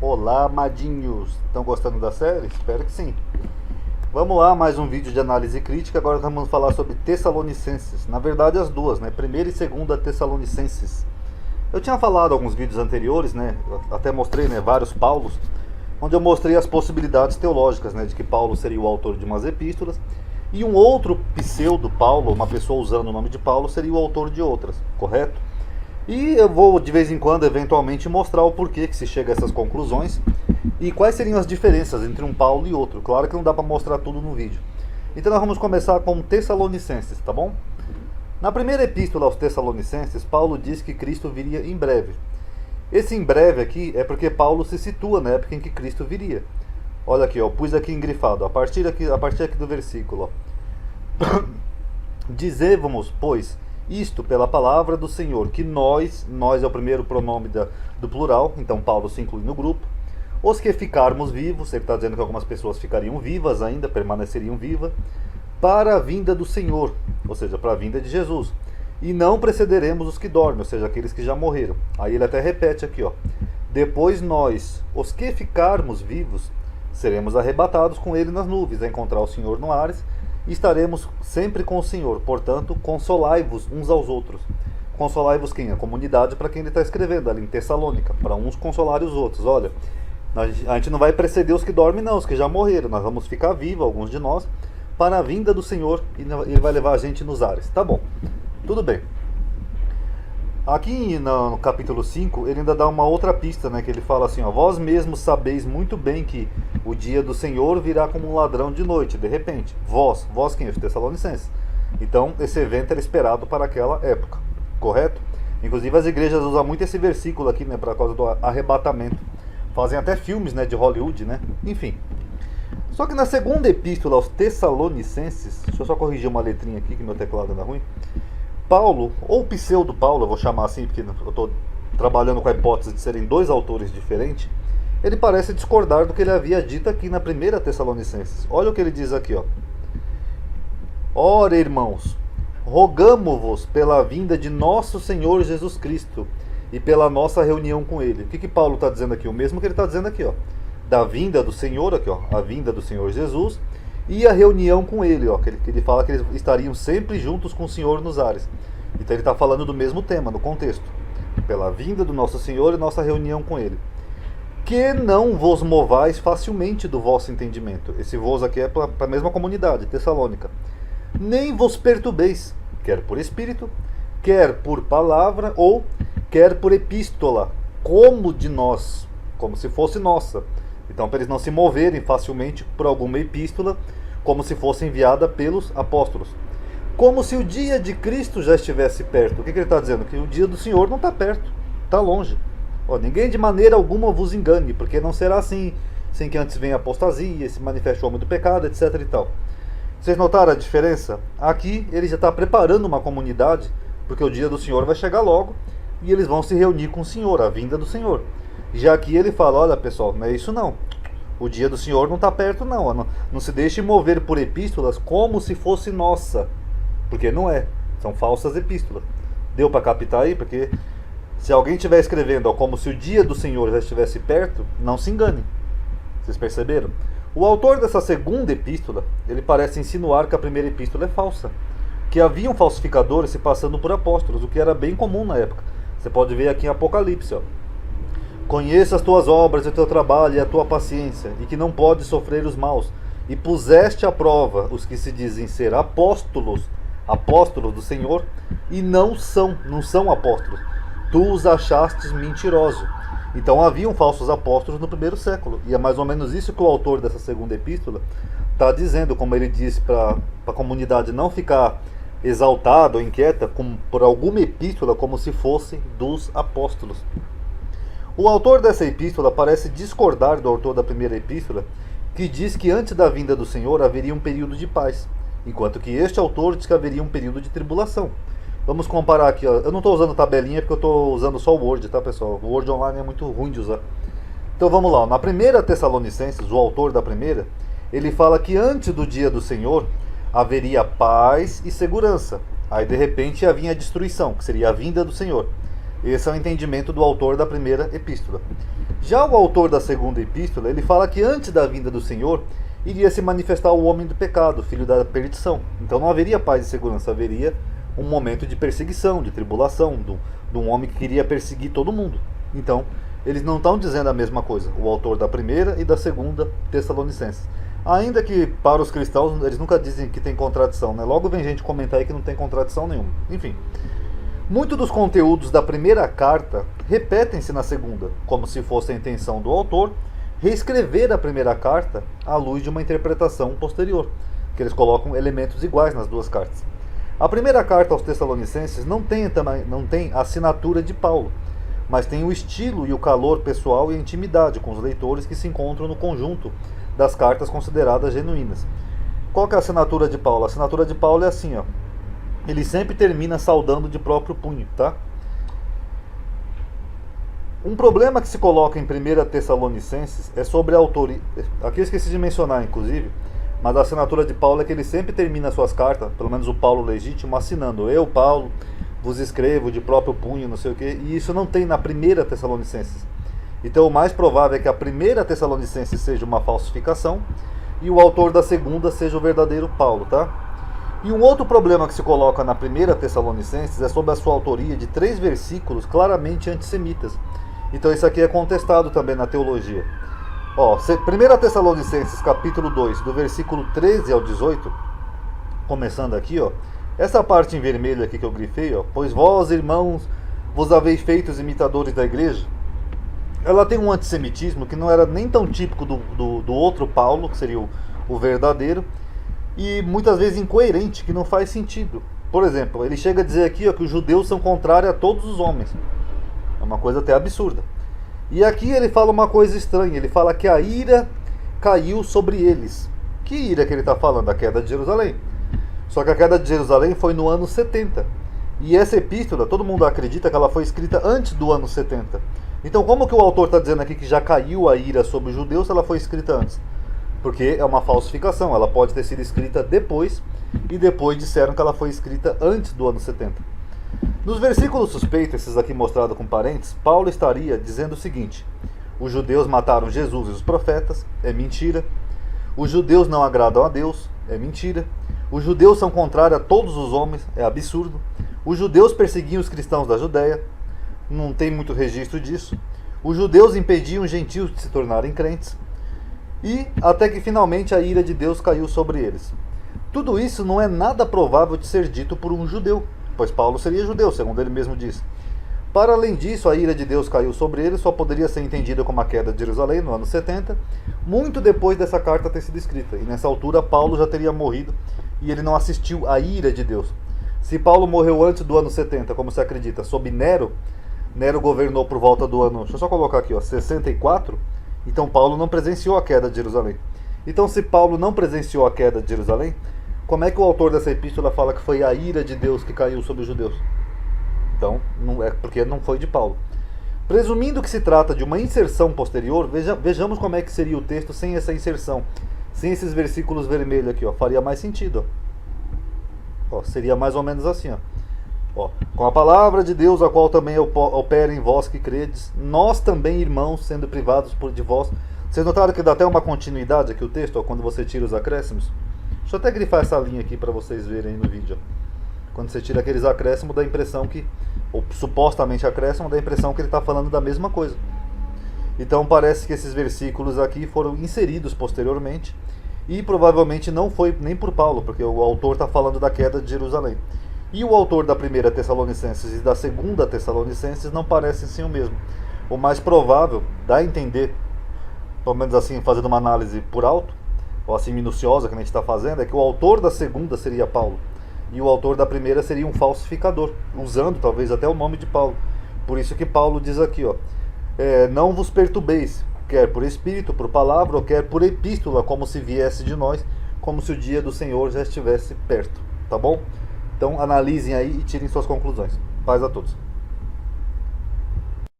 Olá, amadinhos! Estão gostando da série? Espero que sim. Vamos lá, mais um vídeo de análise crítica. Agora vamos falar sobre Tessalonicenses. Na verdade, as duas, né? Primeira e segunda Tessalonicenses. Eu tinha falado em alguns vídeos anteriores, né? Eu até mostrei, né, vários Paulos, onde eu mostrei as possibilidades teológicas, né, de que Paulo seria o autor de umas epístolas e um outro pseudo Paulo, uma pessoa usando o nome de Paulo, seria o autor de outras, correto? E eu vou de vez em quando, eventualmente, mostrar o porquê que se chega a essas conclusões e quais seriam as diferenças entre um Paulo e outro. Claro que não dá para mostrar tudo no vídeo. Então nós vamos começar com Tessalonicenses, tá bom? Na primeira epístola aos Tessalonicenses, Paulo diz que Cristo viria em breve. Esse em breve aqui é porque Paulo se situa na época em que Cristo viria. Olha aqui, ó, pus aqui engrifado, a partir aqui do versículo. Ó. Dizemos, pois, isto pela palavra do Senhor, que nós é o primeiro pronome do plural, então Paulo se inclui no grupo, os que ficarmos vivos, ele está dizendo que algumas pessoas ficariam vivas ainda, permaneceriam vivas, para a vinda do Senhor, ou seja, para a vinda de Jesus. E não precederemos os que dormem, ou seja, aqueles que já morreram. Aí ele até repete aqui, ó. Depois nós, os que ficarmos vivos, seremos arrebatados com ele nas nuvens, a encontrar o Senhor no ares, e estaremos sempre com o Senhor. Portanto, consolai-vos uns aos outros. Consolai-vos quem? A comunidade para quem ele está escrevendo, ali em Tessalônica, para uns consolarem os outros. Olha, a gente não vai preceder os que dormem não, os que já morreram. Nós vamos ficar vivos, alguns de nós, para a vinda do Senhor, e ele vai levar a gente nos ares. Tá bom, tudo bem. Aqui no capítulo 5, ele ainda dá uma outra pista, né, que ele fala assim, ó, vós mesmos sabeis muito bem que o dia do Senhor virá como um ladrão de noite, de repente. Vós quem? Os Tessalonicenses. Então, esse evento era esperado para aquela época, correto? Inclusive, as igrejas usam muito esse versículo aqui, né, por causa do arrebatamento. Fazem até filmes, né, de Hollywood, né? Enfim. Só que na segunda epístola aos Tessalonicenses, deixa eu só corrigir uma letrinha aqui, que meu teclado anda ruim. Paulo, ou pseudo Paulo, eu vou chamar assim, porque eu estou trabalhando com a hipótese de serem dois autores diferentes, ele parece discordar do que ele havia dito aqui na primeira Tessalonicenses. Olha o que ele diz aqui, ó. Ora, irmãos, rogamo-vos pela vinda de nosso Senhor Jesus Cristo e pela nossa reunião com ele. O que Paulo está dizendo aqui? O mesmo que ele está dizendo aqui, ó. Da vinda do Senhor, aqui, ó, a vinda do Senhor Jesus e a reunião com ele, ó, que ele fala que eles estariam sempre juntos com o Senhor nos ares. Então ele está falando do mesmo tema, no contexto. Pela vinda do nosso Senhor e nossa reunião com ele. Que não vos movais facilmente do vosso entendimento. Esse vos aqui é para a mesma comunidade, Tessalônica. Nem vos perturbeis, quer por espírito, quer por palavra, ou quer por epístola, como de nós, como se fosse nossa. Então, para eles não se moverem facilmente por alguma epístola, como se fosse enviada pelos apóstolos. Como se o dia de Cristo já estivesse perto. O que ele está dizendo? Que o dia do Senhor não está perto, está longe. Ó, ninguém de maneira alguma vos engane, porque não será assim, sem que antes venha a apostasia, se manifeste o homem do pecado, etc. e tal. Vocês notaram a diferença? Aqui ele já está preparando uma comunidade, porque o dia do Senhor vai chegar logo, e eles vão se reunir com o Senhor, a vinda do Senhor. Já aqui ele fala, olha pessoal, não é isso não. O dia do Senhor não está perto não. Não se deixe mover por epístolas como se fosse nossa. Porque não é. São falsas epístolas. Deu para captar aí? Porque se alguém estiver escrevendo ó, como se o dia do Senhor já estivesse perto, não se engane. Vocês perceberam? O autor dessa segunda epístola, ele parece insinuar que a primeira epístola é falsa. Que haviam falsificadores se passando por apóstolos, o que era bem comum na época. Você pode ver aqui em Apocalipse, ó. Conheça as tuas obras, o teu trabalho e a tua paciência, e que não podes sofrer os maus. E puseste à prova os que se dizem ser apóstolos do Senhor, e não são apóstolos. Tu os achastes mentirosos. Então haviam falsos apóstolos no primeiro século. E é mais ou menos isso que o autor dessa segunda epístola está dizendo, como ele disse para a comunidade não ficar exaltada ou inquieta por alguma epístola como se fosse dos apóstolos. O autor dessa epístola parece discordar do autor da primeira epístola, que diz que antes da vinda do Senhor haveria um período de paz, enquanto que este autor diz que haveria um período de tribulação. Vamos comparar aqui, ó. Eu não estou usando tabelinha porque eu estou usando só o Word, tá pessoal? O Word online é muito ruim de usar. Então vamos lá, ó. Na primeira Tessalonicenses, o autor da primeira, ele fala que antes do dia do Senhor haveria paz e segurança. Aí de repente havia a destruição, que seria a vinda do Senhor. Esse é o entendimento do autor da primeira epístola. Já o autor da segunda epístola, ele fala que antes da vinda do Senhor, iria se manifestar o homem do pecado, filho da perdição. Então não haveria paz e segurança, haveria um momento de perseguição, de tribulação, de um homem que queria perseguir todo mundo. Então, eles não estão dizendo a mesma coisa, o autor da primeira e da segunda Tessalonicenses. Ainda que para os cristãos, eles nunca dizem que tem contradição, né? Logo vem gente comentar aí que não tem contradição nenhuma. Enfim, muitos dos conteúdos da primeira carta repetem-se na segunda, como se fosse a intenção do autor reescrever a primeira carta à luz de uma interpretação posterior, que eles colocam elementos iguais nas duas cartas. A primeira carta aos Tessalonicenses não tem a assinatura de Paulo, mas tem o estilo e o calor pessoal e a intimidade com os leitores que se encontram no conjunto das cartas consideradas genuínas. Qual que é a assinatura de Paulo? A assinatura de Paulo é assim, ó. Ele sempre termina saudando de próprio punho, tá? Um problema que se coloca em 1 Tessalonicenses é sobre a autoria. Aqui eu esqueci de mencionar, inclusive, mas a assinatura de Paulo é que ele sempre termina suas cartas, pelo menos o Paulo legítimo, assinando: eu, Paulo, vos escrevo de próprio punho, não sei o quê, e isso não tem na 1 Tessalonicenses. Então o mais provável é que a 1 Tessalonicenses seja uma falsificação e o autor da segunda seja o verdadeiro Paulo, tá? E um outro problema que se coloca na 1 Tessalonicenses é sobre a sua autoria de 3 versículos claramente antissemitas. Então isso aqui é contestado também na teologia. Ó, 1 Tessalonicenses capítulo 2, do versículo 13 ao 18, começando aqui, ó, essa parte em vermelho aqui que eu grifei, ó, pois vós, irmãos, vos haveis feito os imitadores da igreja, ela tem um antissemitismo que não era nem tão típico do outro Paulo, que seria o verdadeiro, e muitas vezes incoerente, que não faz sentido. Por exemplo, ele chega a dizer aqui, ó, que os judeus são contrários a todos os homens. É uma coisa até absurda. E aqui ele fala uma coisa estranha, ele fala que a ira caiu sobre eles. Que ira que ele está falando? A queda de Jerusalém. Só que a queda de Jerusalém foi no ano 70. E essa epístola, todo mundo acredita que ela foi escrita antes do ano 70. Então como que o autor está dizendo aqui que já caiu a ira sobre os judeus se ela foi escrita antes? Porque é uma falsificação, ela pode ter sido escrita depois, e depois disseram que ela foi escrita antes do ano 70. Nos versículos suspeitos, esses aqui mostrados com parênteses, Paulo estaria dizendo o seguinte: os judeus mataram Jesus e os profetas, é mentira. Os judeus não agradam a Deus, é mentira. Os judeus são contrários a todos os homens, é absurdo. Os judeus perseguiam os cristãos da Judéia, não tem muito registro disso. Os judeus impediam os gentios de se tornarem crentes. E até que finalmente a ira de Deus caiu sobre eles. Tudo isso não é nada provável de ser dito por um judeu, pois Paulo seria judeu, segundo ele mesmo diz. Para além disso, a ira de Deus caiu sobre ele, só poderia ser entendida como a queda de Jerusalém no ano 70, muito depois dessa carta ter sido escrita. E nessa altura Paulo já teria morrido e ele não assistiu à ira de Deus. Se Paulo morreu antes do ano 70, como se acredita, sob Nero, Nero governou por volta do ano, deixa eu só colocar aqui, ó, 64, então Paulo não presenciou a queda de Jerusalém. Então se Paulo não presenciou a queda de Jerusalém, como é que o autor dessa epístola fala que foi a ira de Deus que caiu sobre os judeus? Então, não é porque não foi de Paulo. Presumindo que se trata de uma inserção posterior, vejamos como é que seria o texto sem essa inserção, sem esses versículos vermelhos aqui, ó, faria mais sentido. Ó, seria mais ou menos assim, ó, com a palavra de Deus, a qual também opera em vós que credes, nós também, irmãos, sendo privados de vós. Vocês notaram que dá até uma continuidade aqui o texto, ó, quando você tira os acréscimos? Deixa eu até grifar essa linha aqui para vocês verem aí no vídeo. Quando você tira aqueles acréscimos, dá a impressão que, ou supostamente acréscimo, dá a impressão que ele está falando da mesma coisa. Então parece que esses versículos aqui foram inseridos posteriormente, e provavelmente não foi nem por Paulo, porque o autor está falando da queda de Jerusalém. E o autor da 1 Tessalonicenses e da 2 Tessalonicenses não parecem ser o mesmo. O mais provável, dá a entender, pelo menos assim, fazendo uma análise por alto, ou assim minuciosa que a gente está fazendo, é que o autor da segunda seria Paulo, e o autor da primeira seria um falsificador, usando talvez até o nome de Paulo. Por isso que Paulo diz aqui, ó, não vos perturbeis, quer por espírito, por palavra, ou quer por epístola, como se viesse de nós, como se o dia do Senhor já estivesse perto, tá bom? Então analisem aí e tirem suas conclusões. Paz a todos.